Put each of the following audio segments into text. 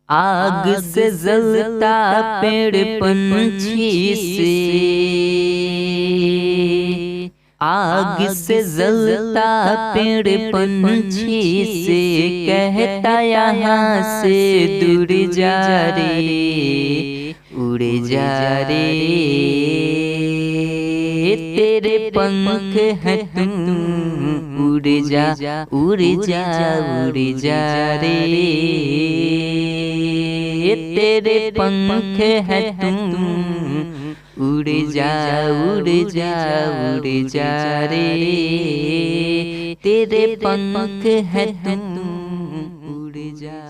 आग से जलता पेड़ पंछी से, आग से जलता पेड़ पंछी से, कहता यहाँ से दूर जा रे, उड़ जा रे, तेरे पंख हैं तुम, उड़ जा उड़ जा उड़ जा रे, तेरे पंख हैं तुम, उड़ जा उड़ जा उड़ जा रे, तेरे पंख हैं तुम, उड़ जा।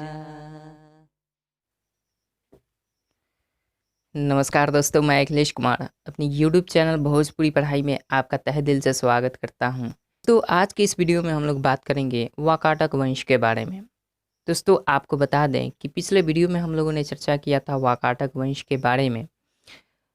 नमस्कार दोस्तों, मैं अखिलेश कुमार अपनी YouTube चैनल भोजपुरी पढ़ाई में आपका तहे दिल से स्वागत करता हूं। तो आज के इस वीडियो में हम लोग बात करेंगे वाकाटक वंश के बारे में। दोस्तों, आपको बता दें कि पिछले वीडियो में हम लोगों ने चर्चा किया था वाकाटक वंश के बारे में,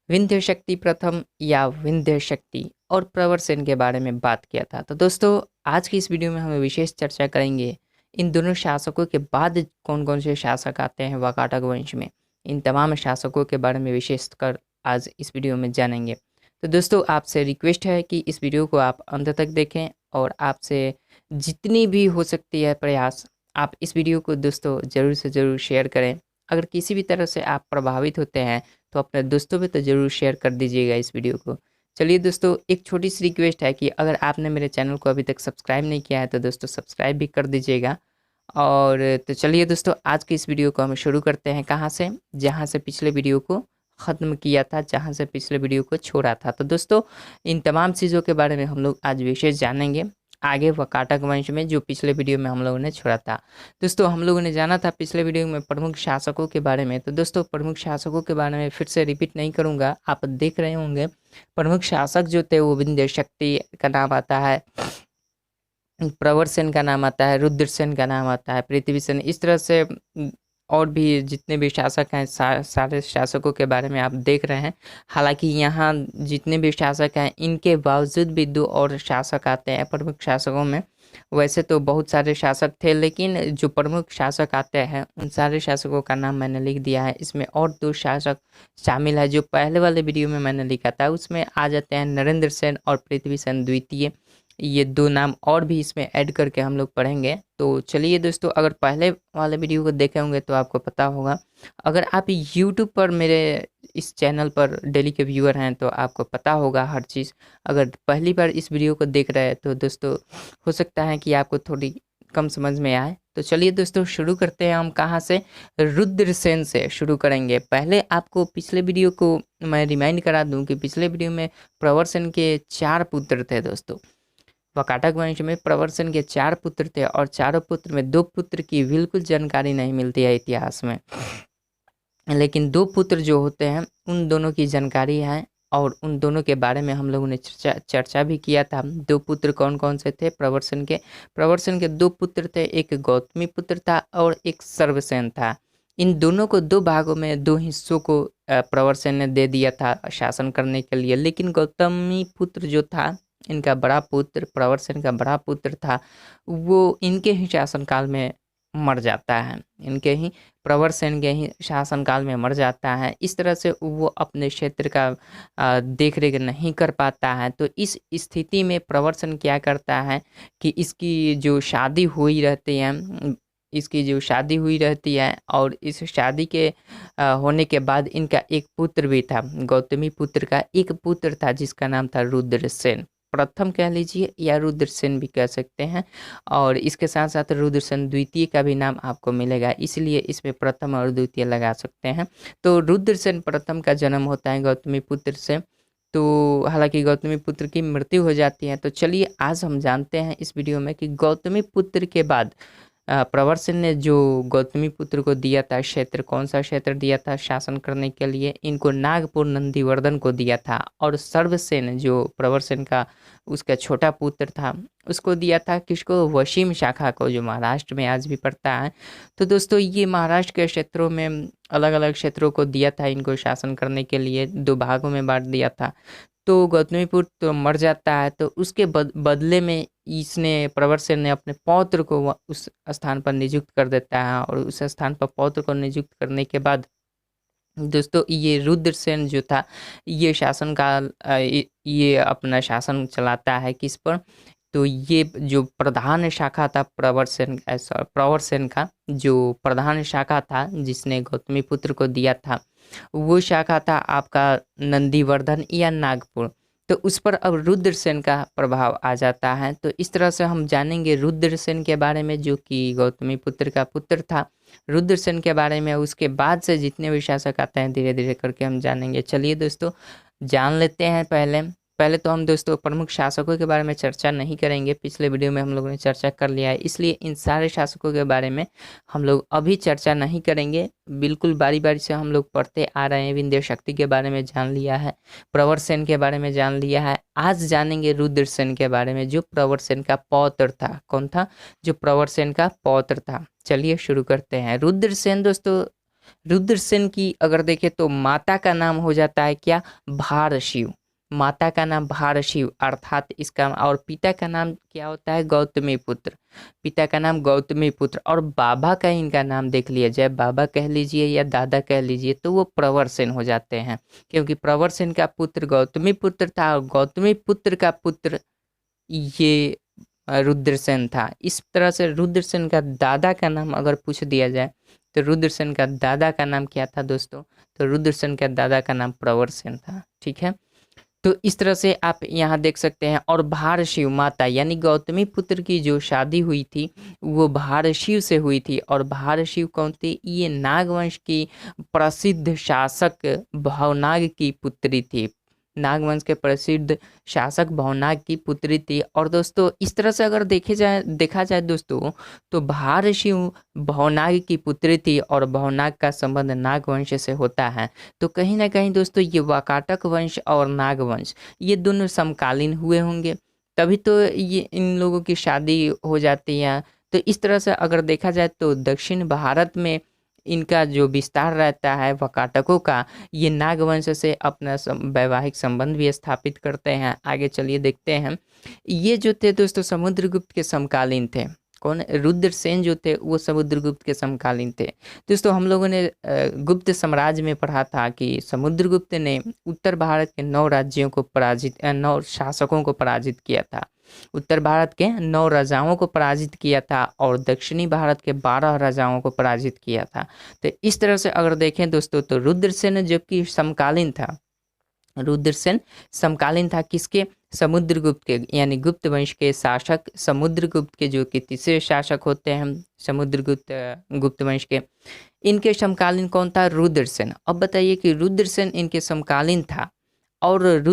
विंध्य शक्ति प्रथम या विंध्य शक्ति और प्रवरसेन के बारे में बात किया था। तो दोस्तों, आज की इस वीडियो में हम विशेष चर्चा करेंगे इन दोनों शासकों के बाद कौन कौन से शासक आते हैं वाकाटक वंश में। इन तमाम शासकों के बारे में विशेषकर आज इस वीडियो में जानेंगे। तो दोस्तों, आपसे रिक्वेस्ट है कि इस वीडियो को आप अंत तक देखें और आपसे जितनी भी हो सकती है प्रयास आप इस वीडियो को दोस्तों ज़रूर से ज़रूर शेयर करें। अगर किसी भी तरह से आप प्रभावित होते हैं तो अपने दोस्तों में तो ज़रूर शेयर कर दीजिएगा इस वीडियो को। चलिए दोस्तों, एक छोटी सी रिक्वेस्ट है कि अगर आपने मेरे चैनल को अभी तक सब्सक्राइब नहीं किया है तो दोस्तों सब्सक्राइब भी कर दीजिएगा। और तो चलिए दोस्तों, आज की इस वीडियो को हम शुरू करते हैं कहाँ से, जहाँ से पिछले वीडियो को ख़त्म किया था, जहाँ से पिछले वीडियो को छोड़ा था। तो दोस्तों, इन तमाम चीज़ों के बारे में हम लोग आज विशेष जानेंगे आगे वाकाटक वंश में, जो पिछले वीडियो में हम लोगों ने छोड़ा था। दोस्तों, हम लोगों ने जाना था पिछले वीडियो में प्रमुख शासकों के बारे में। तो दोस्तों, प्रमुख शासकों के बारे में फिर से रिपीट नहीं करूँगा, आप देख रहे होंगे। प्रमुख शासक जो थे वो विंध्य शक्ति का नाम आता है, प्रवरसेन का नाम आता है, रुद्रसेन का नाम आता है, पृथ्वीसेन, इस तरह से और भी जितने भी शासक हैं सारे शासकों के बारे में आप देख रहे हैं। हालांकि यहाँ जितने भी शासक हैं इनके बावजूद भी दो और शासक आते हैं प्रमुख शासकों में। वैसे तो बहुत सारे शासक थे, लेकिन जो प्रमुख शासक आते हैं उन सारे शासकों का नाम मैंने लिख दिया है। इसमें और दो शासक शामिल है जो पहले वाले वीडियो में मैंने लिखा था, उसमें आ जाते हैं नरेंद्र सेन और पृथ्वीसेन द्वितीय। ये दो नाम और भी इसमें ऐड करके हम लोग पढ़ेंगे। तो चलिए दोस्तों, अगर पहले वाले वीडियो को देखे होंगे तो आपको पता होगा। अगर आप यूट्यूब पर मेरे इस चैनल पर डेली के व्यूअर हैं तो आपको पता होगा हर चीज़। अगर पहली बार इस वीडियो को देख रहे हैं तो दोस्तों हो सकता है कि आपको थोड़ी कम समझ में आए। तो चलिए दोस्तों, शुरू करते हैं। हम कहाँ से? रुद्रसेन से शुरू करेंगे। पहले आपको पिछले वीडियो को मैं रिमाइंड करा दूं कि पिछले वीडियो में प्रवरसेन के 4 पुत्र थे दोस्तों। वाकाटक वंश में प्रवरसेन के 4 पुत्र थे और चारों पुत्र में 2 पुत्र की बिल्कुल जानकारी नहीं मिलती है इतिहास में, लेकिन 2 पुत्र जो होते हैं उन दोनों की जानकारी है और उन दोनों के बारे में हम लोगों ने चर्चा भी किया था। 2 पुत्र कौन कौन से थे प्रवरसेन के 2 पुत्र थे, एक गौतमी पुत्र था और एक सर्वसेन था। इन दोनों को 2 भागों में 2 हिस्सों को प्रवरसेन ने दे दिया था शासन करने के लिए। लेकिन गौतमी पुत्र जो था, इनका बड़ा पुत्र प्रवरसेन का बड़ा पुत्र था, वो इनके ही शासनकाल में मर जाता है, इनके ही प्रवरसेन के ही शासनकाल में मर जाता है। इस तरह से वो अपने क्षेत्र का देख रेख नहीं कर पाता है। तो इस स्थिति में प्रवरसेन क्या करता है कि इसकी जो शादी हुई रहती है और इस शादी के होने के बाद इनका एक पुत्र भी था, गौतमी पुत्र का एक पुत्र था जिसका नाम था रुद्रसेन प्रथम कह लीजिए या रुद्रसेन भी कह सकते हैं। और इसके साथ साथ रुद्रसेन द्वितीय का भी नाम आपको मिलेगा, इसलिए इसमें प्रथम और द्वितीय लगा सकते हैं। तो रुद्रसेन प्रथम का जन्म होता है गौतमी पुत्र से। तो हालांकि गौतमी पुत्र की मृत्यु हो जाती है। तो चलिए आज हम जानते हैं इस वीडियो में कि गौतमी पुत्र के बाद प्रवरसेन ने जो गौतमी पुत्र को दिया था क्षेत्र, कौन सा क्षेत्र दिया था शासन करने के लिए? इनको नागपुर नंदीवर्धन को दिया था। और सर्वसेन जो प्रवरसेन का उसका छोटा पुत्र था उसको दिया था किसको? वशीम शाखा को, जो महाराष्ट्र में आज भी पड़ता है। तो दोस्तों, ये महाराष्ट्र के क्षेत्रों में अलग अलग क्षेत्रों को दिया था इनको शासन करने के लिए, 2 भागों में बांट दिया था। तो गौतमीपुत्र तो मर जाता है, तो उसके बदले में इसने प्रवरसेन ने अपने पौत्र को उस स्थान पर नियुक्त कर देता है। और उस स्थान पर पौत्र को नियुक्त करने के बाद दोस्तों ये रुद्रसेन जो था ये शासन काल ये अपना शासन चलाता है किस पर, तो ये जो प्रधान शाखा था प्रवरसेन का जो प्रधान शाखा था जिसने गौतमीपुत्र को दिया था, वो शाखा था आपका नंदीवर्धन या नागपुर। तो उस पर अब रुद्रसेन का प्रभाव आ जाता है। तो इस तरह से हम जानेंगे रुद्रसेन के बारे में जो कि गौतमीपुत्र का पुत्र था, रुद्रसेन के बारे में। उसके बाद से जितने भी शासक आते हैं धीरे धीरे करके हम जानेंगे। चलिए दोस्तों जान लेते हैं। पहले तो हम दोस्तों प्रमुख शासकों के बारे में चर्चा नहीं करेंगे, पिछले वीडियो में हम लोगों ने चर्चा कर लिया है, इसलिए इन सारे शासकों के बारे में हम लोग अभी चर्चा नहीं करेंगे। बिल्कुल बारी बारी से हम लोग पढ़ते आ रहे हैं। विंध्य शक्ति के बारे में जान लिया है, प्रवरसेन के बारे में जान लिया है, आज जानेंगे रुद्रसेन के बारे में जो प्रवरसेन का पौत्र था। कौन था? जो प्रवरसेन का पौत्र था। चलिए शुरू करते हैं। रुद्रसेन दोस्तों, रुद्रसेन की अगर देखें तो माता का नाम हो जाता है क्या? भारशिव। माता का नाम भारशिव अर्थात इसका, और पिता का नाम क्या होता है? गौतमीपुत्र। पिता का नाम गौतमीपुत्र। और बाबा का इनका नाम देख लिया जाए, बाबा कह लीजिए या दादा कह लीजिए, तो वो प्रवरसेन हो जाते हैं, क्योंकि प्रवरसेन का पुत्र गौतमीपुत्र था और गौतमीपुत्र का पुत्र ये रुद्रसेन था। इस तरह से रुद्रसेन का दादा का नाम अगर पूछ दिया जाए तो रुद्रसेन का दादा का नाम क्या था दोस्तों? तो रुद्रसेन का दादा का नाम प्रवरसेन था। ठीक है, तो इस तरह से आप यहाँ देख सकते हैं। और भारशिव माता यानी गौतमी पुत्र की जो शादी हुई थी वो भारशिव से हुई थी। और भारशिव कौन थी? ये नागवंश की प्रसिद्ध शासक भवनाग की पुत्री थी। नागवंश के प्रसिद्ध शासक भवनाग की पुत्री थी। और दोस्तों इस तरह से अगर देखा जाए दोस्तों, तो भारशिव भवनाग की पुत्री थी और भवनाग का संबंध नागवंश से होता है। तो कहीं ना कहीं दोस्तों ये वाकाटक वंश और नागवंश ये दोनों समकालीन हुए होंगे, तभी तो ये इन लोगों की शादी हो जाती है। तो इस तरह से अगर देखा जाए तो दक्षिण भारत में इनका जो विस्तार रहता है वाकाटकों का, ये नागवंश से अपना वैवाहिक संबंध भी स्थापित करते हैं। आगे चलिए देखते हैं। ये जो थे दोस्तों समुद्रगुप्त के समकालीन थे। कौन? रुद्रसेन जो थे वो समुद्रगुप्त के समकालीन थे। दोस्तों हम लोगों ने गुप्त साम्राज्य में पढ़ा था कि समुद्रगुप्त ने उत्तर भारत के 9 राज्यों को 9 शासकों को पराजित किया था। उत्तर भारत के 9 राजाओं को पराजित किया था और दक्षिणी भारत के 12 राजाओं को पराजित किया था। तो इस तरह से अगर देखें दोस्तों तो रुद्रसेन जबकि समकालीन था, रुद्रसेन समकालीन था किसके? समुद्रगुप्त के, यानी गुप्त वंश के शासक समुद्रगुप्त के जो कि तीसरे शासक होते हैं गुप्त वंश के, इनके समकालीन कौन था? रुद्रसेन। अब बताइए कि रुद्रसेन इनके समकालीन था और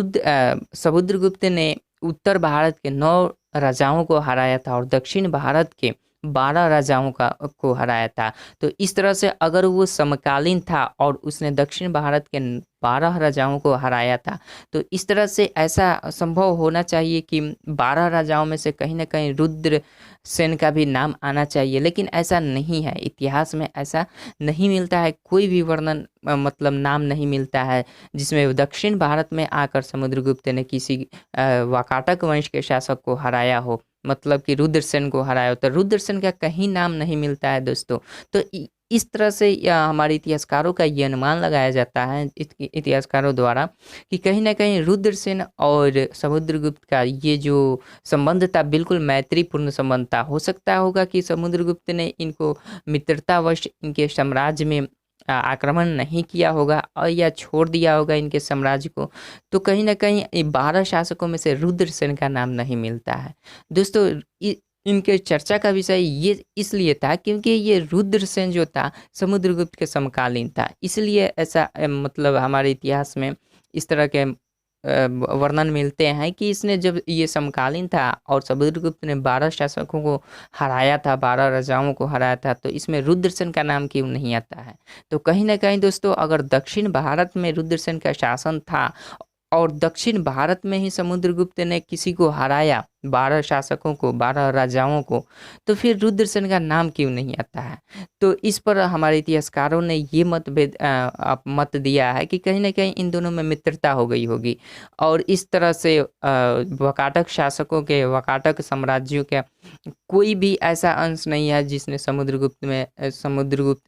समुद्रगुप्त ने उत्तर भारत के 9 राजाओं को हराया था और दक्षिण भारत के 12 राजाओं को हराया था। तो इस तरह से अगर वो समकालीन था और उसने दक्षिण भारत के 12 राजाओं को हराया था, तो इस तरह से ऐसा संभव होना चाहिए कि 12 राजाओं में से कहीं ना कहीं रुद्रसेन का भी नाम आना चाहिए, लेकिन ऐसा नहीं है। इतिहास में ऐसा नहीं मिलता है, कोई भी वर्णन मतलब नाम नहीं मिलता है जिसमें दक्षिण भारत में आकर समुद्रगुप्त ने किसी वाकाटक वंश के शासक को हराया हो, मतलब कि रुद्रसेन को हराया हो। तो रुद्रसेन का कहीं नाम नहीं मिलता है दोस्तों। तो इस तरह से हमारे इतिहासकारों का ये अनुमान लगाया जाता है इतिहासकारों द्वारा कि कहीं ना कहीं रुद्रसेन और समुद्रगुप्त का ये जो संबंध था बिल्कुल मैत्रीपूर्ण संबंध था। हो सकता होगा कि समुद्रगुप्त ने इनको मित्रतावश इनके साम्राज्य में आक्रमण नहीं किया होगा और या छोड़ दिया होगा इनके साम्राज्य को। तो कहीं ना कहीं 12 शासकों में से रुद्रसेन का नाम नहीं मिलता है दोस्तों। इनके चर्चा का विषय ये इसलिए था क्योंकि ये रुद्रसेन जो था समुद्रगुप्त के समकालीन था, इसलिए ऐसा मतलब हमारे इतिहास में इस तरह के वर्णन मिलते हैं कि इसने जब ये समकालीन था और समुद्रगुप्त ने 12 शासकों को हराया था, 12 राजाओं को हराया था, तो इसमें रुद्रसेन का नाम क्यों नहीं आता है? तो कहीं ना कहीं दोस्तों अगर दक्षिण भारत में रुद्रसेन का शासन था और दक्षिण भारत में ही समुद्रगुप्त ने किसी को हराया, 12 शासकों को, 12 राजाओं को, तो फिर रुद्रसेन का नाम क्यों नहीं आता है? तो इस पर हमारे इतिहासकारों ने ये मत दिया है कि कहीं न कहीं इन दोनों में मित्रता हो गई होगी और इस तरह से वाकाटक शासकों के, वाकाटक साम्राज्यों के कोई भी ऐसा अंश नहीं है जिसने समुद्रगुप्त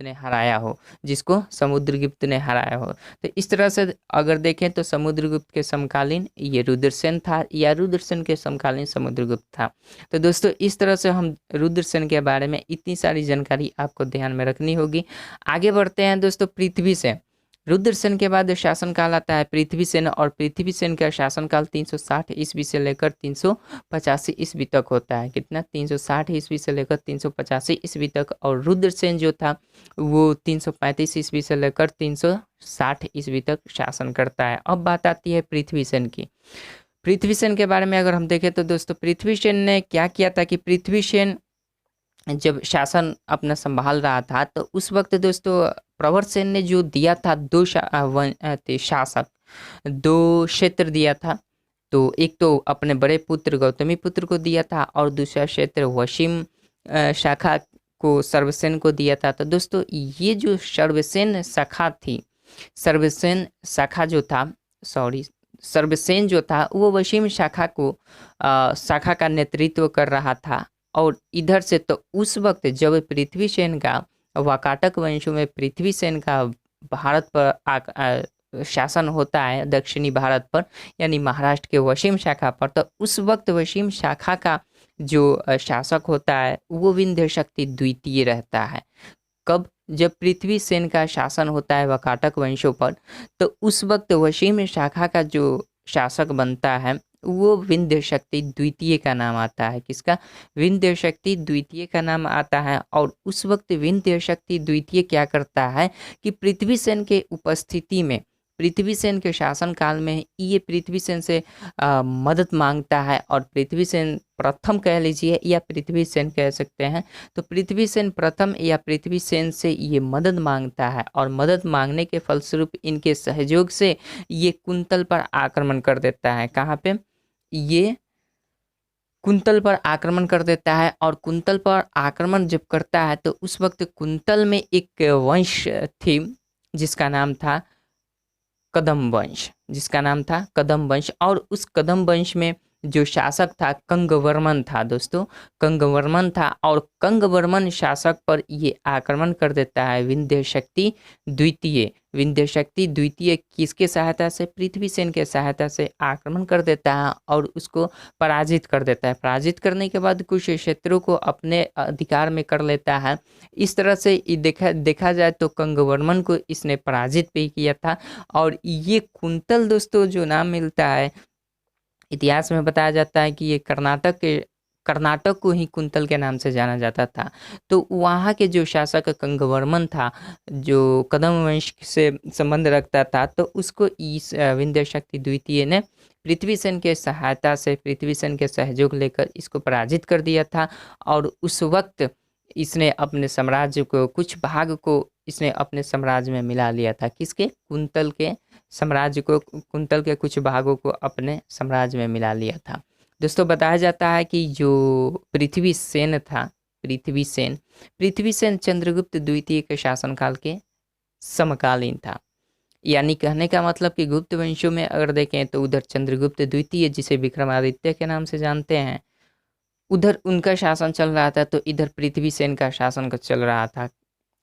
ने हराया हो, जिसको समुद्रगुप्त ने हराया हो। तो इस तरह से अगर देखें तो समुद्रगुप्त के समकालीन ये रुद्रसेन था या रुद्रसेन के समकालीन समुद्रगुप्त था। तो दोस्तों इस तरह से हम रुद्रसेन के बारे में इतनी सारी जानकारी आपको ध्यान में रखनी होगी। आगे बढ़ते हैं दोस्तों पृथ्वीसेन। रुद्रसेन के बाद शासनकाल आता है पृथ्वीसेन और पृथ्वीसेन का शासनकाल 360 ईस्वी से लेकर 385 ईस्वी तक होता है। कितना? 360 ईस्वी से लेकर 385 ईस्वी तक। और रुद्रसेन जो था वो 335 ईस्वी से लेकर 360 ईस्वी तक शासन करता है। अब बात आती है पृथ्वीसेन की। पृथ्वीसेन के बारे में अगर हम देखें तो दोस्तों पृथ्वीसेन ने क्या किया था कि पृथ्वीसेन जब शासन अपना संभाल रहा था तो उस वक्त दोस्तों प्रवरसेन ने जो दिया था शासक 2 क्षेत्र दिया था। तो एक तो अपने बड़े पुत्र गौतमी पुत्र को दिया था और दूसरा क्षेत्र वशिम शाखा को सर्वसेन को दिया था। तो दोस्तों ये जो सर्वसेन शाखा थी, सर्वसेन शाखा जो था सर्वसेन जो था वो वशिम शाखा का नेतृत्व कर रहा था। और इधर से तो उस वक्त जब पृथ्वीसेन का वाकाटक वंशों में पृथ्वीसेन का भारत पर शासन होता है, दक्षिणी भारत पर यानी महाराष्ट्र के वशिम शाखा पर, तो उस वक्त वशिम शाखा का जो शासक होता है वो विंध्यशक्ति द्वितीय रहता है। कब? जब पृथ्वीसेन का शासन होता है वाकाटक वंशों पर, तो उस वक्त वशिम शाखा का जो शासक बनता है वो विंध्यशक्ति द्वितीय का नाम आता है। किसका? विंध्यशक्ति द्वितीय का नाम आता है। और उस वक्त विंध्यशक्ति द्वितीय क्या करता है कि पृथ्वीसेन के उपस्थिति में, पृथ्वीसेन के शासन काल में ये पृथ्वीसेन से मदद मांगता है और पृथ्वीसेन प्रथम कह लीजिए या पृथ्वीसेन कह सकते हैं। तो पृथ्वीसेन प्रथम या पृथ्वीसेन से ये मदद मांगता है और मदद मांगने के फलस्वरूप इनके सहयोग से ये कुंतल पर आक्रमण कर देता है। कहाँ पे? ये कुंतल पर आक्रमण कर देता है। और कुंतल पर आक्रमण जब करता है तो उस वक्त कुंतल में एक वंश थी जिसका नाम था कदम वंश। और उस कदम वंश में जो शासक था कंगवर्मन था दोस्तों, कंगवर्मन था। और कंगवर्मन शासक पर ये आक्रमण कर देता है विंध्यशक्ति द्वितीय किसके सहायता से? पृथ्वीसेन के सहायता से आक्रमण कर देता है और उसको पराजित कर देता है। पराजित करने के बाद कुछ क्षेत्रों को अपने अधिकार में कर लेता है। इस तरह से देखा जाए तो कंगवर्मन को इसने पराजित भी किया था। और ये कुंतल दोस्तों जो नाम मिलता है, इतिहास में बताया जाता है कि ये कर्नाटक को ही कुंतल के नाम से जाना जाता था। तो वहाँ के जो शासक कंगवर्मन था, जो कदम वंश से संबंध रखता था, तो उसको इस विंध्यशक्ति द्वितीय ने पृथ्वीसेन के सहायता से, पृथ्वीसेन के सहयोग लेकर इसको पराजित कर दिया था। और उस वक्त इसने अपने साम्राज्य को कुछ भाग को इसने अपने साम्राज्य में मिला लिया था। किसके? कुंतल के साम्राज्य को, कुंतल के कुछ भागों को अपने साम्राज्य में मिला लिया था। दोस्तों बताया जाता है कि जो पृथ्वीसेन था, पृथ्वीसेन चंद्रगुप्त द्वितीय के शासनकाल के समकालीन था। यानी कहने का मतलब कि गुप्त वंशों में अगर देखें तो उधर चंद्रगुप्त द्वितीय जिसे विक्रमादित्य के नाम से जानते हैं, उधर उनका शासन चल रहा था, तो इधर पृथ्वीसेन का शासन चल रहा था।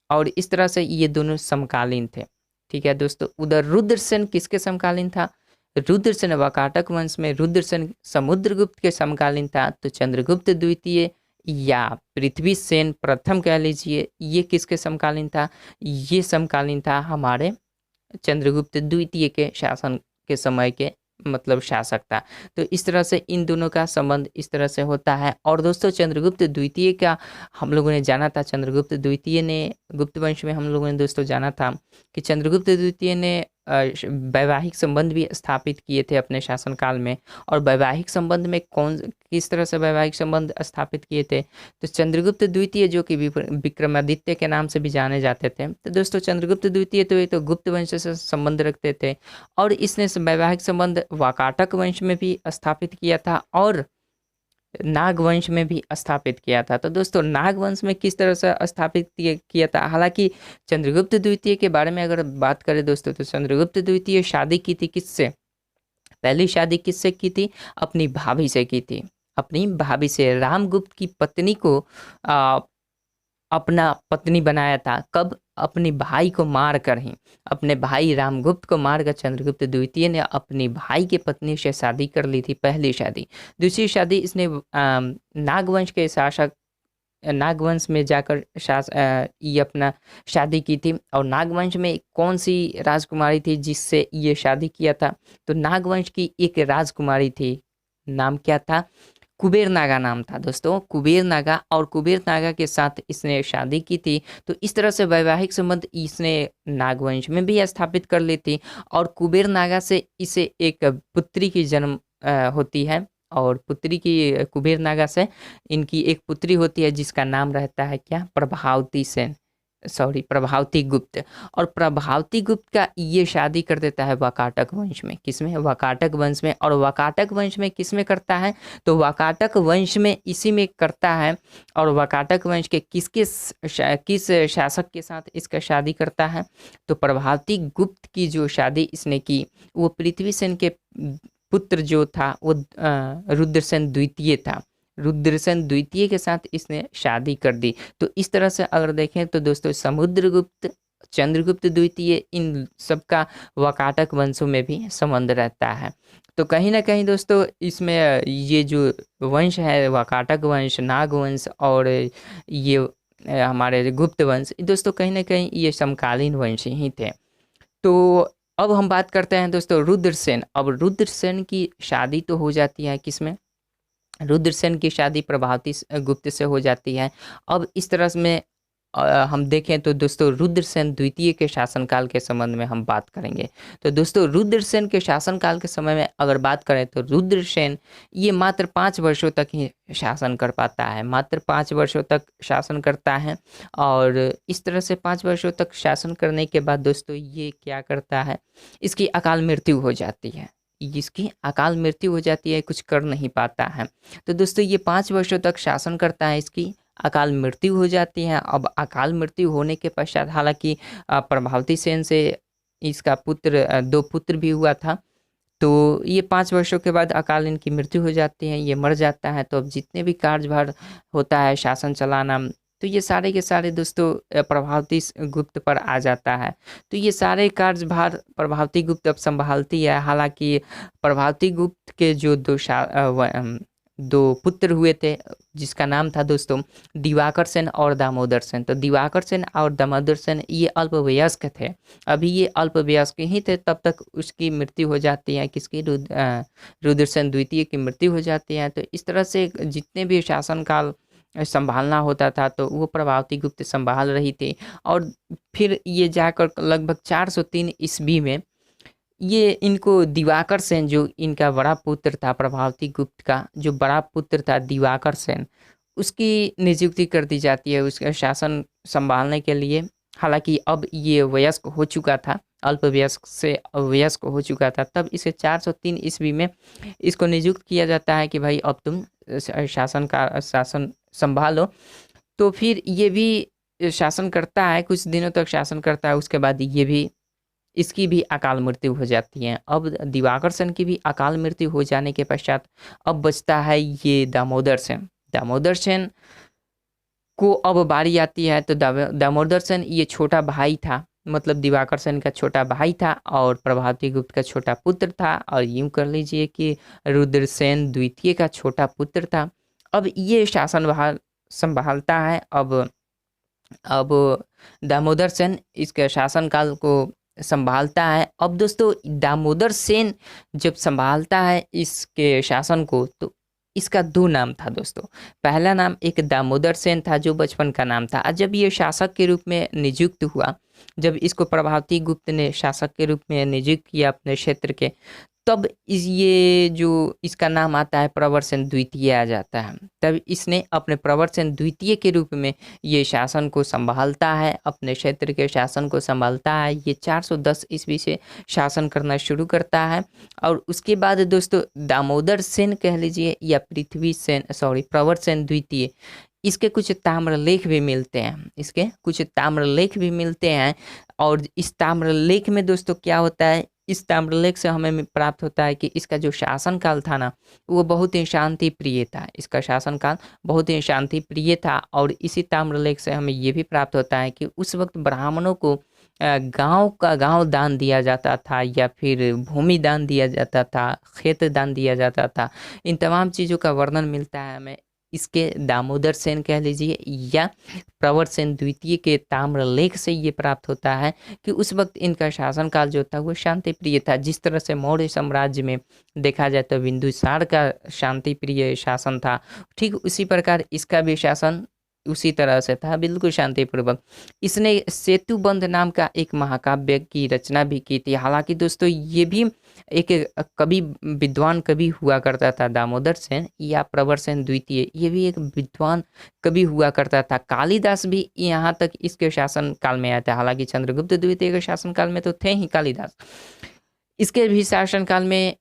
और इस तरह से ये दोनों समकालीन थे। ठीक है दोस्तों, उधर रुद्रसेन किसके समकालीन था? रुद्रसेन वाकाटक वंश में रुद्रसेन समुद्रगुप्त के समकालीन था। तो चंद्रगुप्त द्वितीय या पृथ्वीसेन प्रथम कह लीजिए, ये किसके समकालीन था? ये समकालीन था हमारे चंद्रगुप्त द्वितीय के शासन के समय के मतलब शासक था। तो इस तरह से इन दोनों का संबंध इस तरह से होता है। और दोस्तों चंद्रगुप्त द्वितीय का हम लोगों ने जाना था, चंद्रगुप्त द्वितीय ने गुप्त वंश में हम लोगों ने दोस्तों जाना था कि चंद्रगुप्त द्वितीय ने वैवाहिक संबंध भी स्थापित किए थे अपने शासनकाल में। और वैवाहिक संबंध में किस तरह से वैवाहिक संबंध स्थापित किए थे? तो चंद्रगुप्त द्वितीय जो कि विक्रमादित्य के नाम से भी जाने जाते थे, तो दोस्तों चंद्रगुप्त द्वितीय तो ये तो गुप्त वंश से संबंध रखते थे और इसने वैवाहिक संबंध वाकाटक वंश में भी स्थापित किया था और नागवंश में भी स्थापित किया था। तो दोस्तों नागवंश में किस तरह से स्थापित किया था, हालांकि चंद्रगुप्त द्वितीय के बारे में अगर बात करें दोस्तों, तो चंद्रगुप्त द्वितीय शादी की थी किससे, पहली शादी किससे की थी, अपनी भाभी से की थी, अपनी भाभी से। रामगुप्त की पत्नी को आ, अपना पत्नी बनाया था, कब, अपनी भाई को मार कर ही, अपने भाई रामगुप्त को मारकर चंद्रगुप्त द्वितीय ने अपनी भाई की पत्नी से शादी कर ली थी, पहली शादी। दूसरी शादी इसने नागवंश के शासक, नागवंश में जाकर ये अपना शादी की थी। और नागवंश में कौन सी राजकुमारी थी जिससे ये शादी किया था, तो नागवंश की एक राजकुमारी थी, नाम क्या था, कुबेर नागा नाम था दोस्तों, कुबेर नागा। और कुबेर नागा के साथ इसने शादी की थी। तो इस तरह से वैवाहिक संबंध इसने नागवंश में भी स्थापित कर ली थी। और कुबेर नागा से इसे एक पुत्री की जन्म होती है, और पुत्री की, कुबेर नागा से इनकी एक पुत्री होती है जिसका नाम रहता है क्या, प्रभावती सेन, सॉरी प्रभावती गुप्त। और प्रभावती गुप्त का ये शादी कर देता है वाकाटक वंश में, किसमें, वाकाटक वंश में। और वाकाटक वंश में किसमें करता है, तो वाकाटक वंश में इसी में करता है। और वाकाटक वंश के किस शासक के साथ इसका शादी करता है, तो प्रभावती गुप्त की जो शादी इसने की वो पृथ्वीसेन के पुत्र जो था वो रुद्रसेन द्वितीय था, रुद्रसेन द्वितीय के साथ इसने शादी कर दी। तो इस तरह से अगर देखें तो दोस्तों समुद्रगुप्त, चंद्रगुप्त द्वितीय, इन सबका वाकाटक वंशों में भी संबंध रहता है। तो कहीं ना कहीं दोस्तों इसमें ये जो वंश है, वाकाटक वंश, नागवंश और ये हमारे गुप्त वंश, दोस्तों कहीं ना कहीं ये समकालीन वंश ही थे। तो अब हम बात करते हैं दोस्तों रुद्रसेन। अब रुद्रसेन की शादी तो हो जाती है किसमें, रुद्रसेन की शादी प्रभावती गुप्त से हो जाती है। अब इस तरह में हम देखें तो दोस्तों रुद्रसेन द्वितीय के शासनकाल के संबंध में हम बात करेंगे। तो दोस्तों रुद्रसेन के शासनकाल के समय में अगर बात करें तो रुद्रसेन ये मात्र 5 वर्षों तक ही शासन कर पाता है, मात्र 5 वर्षों तक शासन करता है। और इस तरह से 5 वर्षों तक शासन करने के बाद दोस्तों ये क्या करता है, इसकी अकाल मृत्यु हो जाती है, जिसकी अकाल मृत्यु हो जाती है, कुछ कर नहीं पाता है। तो दोस्तों ये 5 वर्षों तक शासन करता है, इसकी अकाल मृत्यु हो जाती है। अब अकाल मृत्यु होने के पश्चात हालांकि प्रभावती सेन से इसका पुत्र 2 पुत्र भी हुआ था। तो ये 5 वर्षों के बाद अकाल इनकी मृत्यु हो जाती है, ये मर जाता है। तो अब जितने भी कार्यभार होता है शासन चलाना, तो ये सारे के सारे दोस्तों प्रभावती गुप्त पर आ जाता है। तो ये सारे कार्यभार प्रभावती गुप्त अब संभालती है। हालांकि प्रभावती गुप्त के जो 2 पुत्र हुए थे जिसका नाम था दोस्तों दिवाकर सेन और दामोदर सेन। तो दिवाकर सेन और दामोदर सेन ये अल्पवयस्क थे, अभी ये अल्पवयस्क ही थे, तब तक उसकी मृत्यु हो जाती है, किसकी, रुद्रसेन द्वितीय की मृत्यु हो जाती है। तो इस तरह से जितने भी शासनकाल संभालना होता था तो वो प्रभावती गुप्त संभाल रही थी। और फिर ये जाकर लगभग 403 ईस्वी में ये इनको दिवाकर सेन, जो इनका बड़ा पुत्र था प्रभावती गुप्त का जो बड़ा पुत्र था दिवाकर सेन, उसकी नियुक्ति कर दी जाती है उसका शासन संभालने के लिए। हालांकि अब ये वयस्क हो चुका था, अल्पवयस्क से वयस्क हो चुका था, तब इसे 403 ईस्वी में इसको नियुक्त किया जाता है कि भाई अब तुम शासन संभालो। तो फिर ये भी शासन करता है, कुछ दिनों तक शासन करता है, उसके बाद ये भी, इसकी भी अकाल मृत्यु हो जाती है। अब दिवाकर सेन की भी अकाल मृत्यु हो जाने के पश्चात अब बचता है ये दामोदर सेन। दामोदर सेन को अब बारी आती है। तो दामोदर सेन ये छोटा भाई था, मतलब दिवाकर सेन का छोटा भाई था और प्रभावती गुप्त का छोटा पुत्र था, और यूं कर लीजिए कि रुद्रसेन द्वितीय का छोटा पुत्र था। अब ये शासन संभालता है। अब दामोदर सेन इसके शासनकाल को संभालता है। अब दोस्तों दामोदर सेन जब संभालता है इसके शासन को, तो इसका 2 नाम था दोस्तों। पहला नाम एक दामोदर सेन था जो बचपन का नाम था। जब ये शासक के रूप में नियुक्त हुआ, जब इसको प्रभावती गुप्त ने शासक के रूप में नियुक्त किया अपने क्षेत्र के, तब ये जो इसका नाम आता है प्रवरसेन द्वितीय आ जाता है। तब इसने अपने प्रवरसेन द्वितीय के रूप में ये शासन को संभालता है, अपने क्षेत्र के शासन को संभालता है। ये 410 ईस्वी से शासन करना शुरू करता है। और उसके बाद दोस्तों दामोदर सेन कह लीजिए या प्रवरसेन द्वितीय, इसके कुछ ताम्रलेख भी मिलते हैं, इसके कुछ ताम्रलेख भी मिलते हैं। और इस ताम्रलेख में दोस्तों क्या होता है, इस ताम्रलेख से हमें प्राप्त होता है कि इसका जो शासनकाल था ना वो बहुत ही शांति प्रिय था। इसका शासनकाल बहुत ही शांति प्रिय था। और इसी ताम्रलेख से हमें ये भी प्राप्त होता है कि उस वक्त ब्राह्मणों को गांव का गांव दान दिया जाता था, या फिर भूमि दान दिया जाता था, खेत दान दिया जाता था। इन तमाम चीज़ों का वर्णन मिलता है हमें इसके दामोदर सेन कह लीजिए या प्रवरसेन द्वितीय के ताम्रलेख से ये प्राप्त होता है कि उस वक्त इनका शासनकाल जो था वो शांति प्रिय था। जिस तरह से मौर्य साम्राज्य में देखा जाए तो बिंदुसार का शांति प्रिय शासन था, ठीक उसी प्रकार इसका भी शासन उसी तरह से था, बिल्कुल शांतिपूर्वक। इसने सेतुबंध नाम का एक महाकाव्य की रचना भी की थी। हालांकि दोस्तों ये भी एक कवि, विद्वान कवि हुआ करता था दामोदर सेन या प्रवरसेन द्वितीय, ये भी एक विद्वान कवि हुआ करता था। कालिदास भी यहाँ तक इसके शासन काल में आया था। हालांकि चंद्रगुप्त द्वितीय के शासन काल में तो थे ही कालिदास, इसके भी शासन काल में,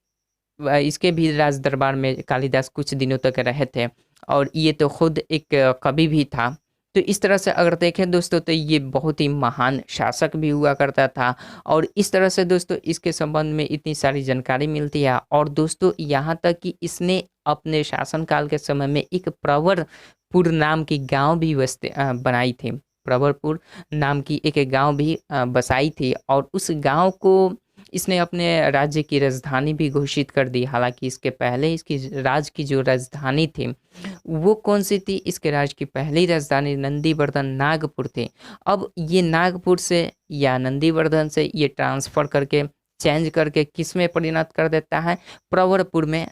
इसके भी राज दरबार में कालिदास कुछ दिनों तक रहे थे। और ये तो खुद एक कवि भी था। तो इस तरह से अगर देखें दोस्तों तो ये बहुत ही महान शासक भी हुआ करता था। और इस तरह से दोस्तों इसके संबंध में इतनी सारी जानकारी मिलती है। और दोस्तों यहाँ तक कि इसने अपने शासनकाल के समय में एक प्रवरपुर नाम की गांव भी बनाई थी। प्रवरपुर नाम की एक गांव भी बसाई थी। और उस गांव को इसने अपने राज्य की राजधानी भी घोषित कर दी। हालांकि इसके पहले इसकी राज्य की जो राजधानी थी वो कौन सी थी, इसके राज्य की पहली राजधानी नंदीवर्धन नागपुर थी। अब ये नागपुर से या नंदीवर्धन से ये ट्रांसफ़र करके चेंज करके किस में परिणत कर देता है, प्रवरपुर में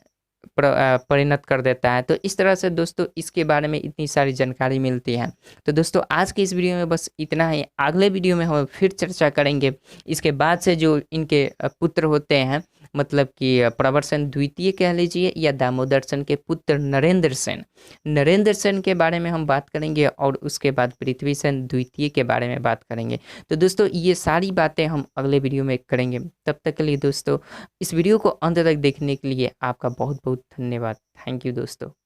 परिणत कर देता है। तो इस तरह से दोस्तों इसके बारे में इतनी सारी जानकारी मिलती है। तो दोस्तों आज के इस वीडियो में बस इतना ही। अगले वीडियो में हम फिर चर्चा करेंगे इसके बाद से जो इनके पुत्र होते हैं, मतलब कि प्रवरसेन द्वितीय कह लीजिए या दामोदर सेन के पुत्र नरेंद्र सेन के बारे में हम बात करेंगे। और उसके बाद पृथ्वीसेन द्वितीय के बारे में बात करेंगे। तो दोस्तों ये सारी बातें हम अगले वीडियो में करेंगे। तब तक के लिए दोस्तों इस वीडियो को अंत तक देखने के लिए आपका बहुत बहुत धन्यवाद। थैंक यू दोस्तों।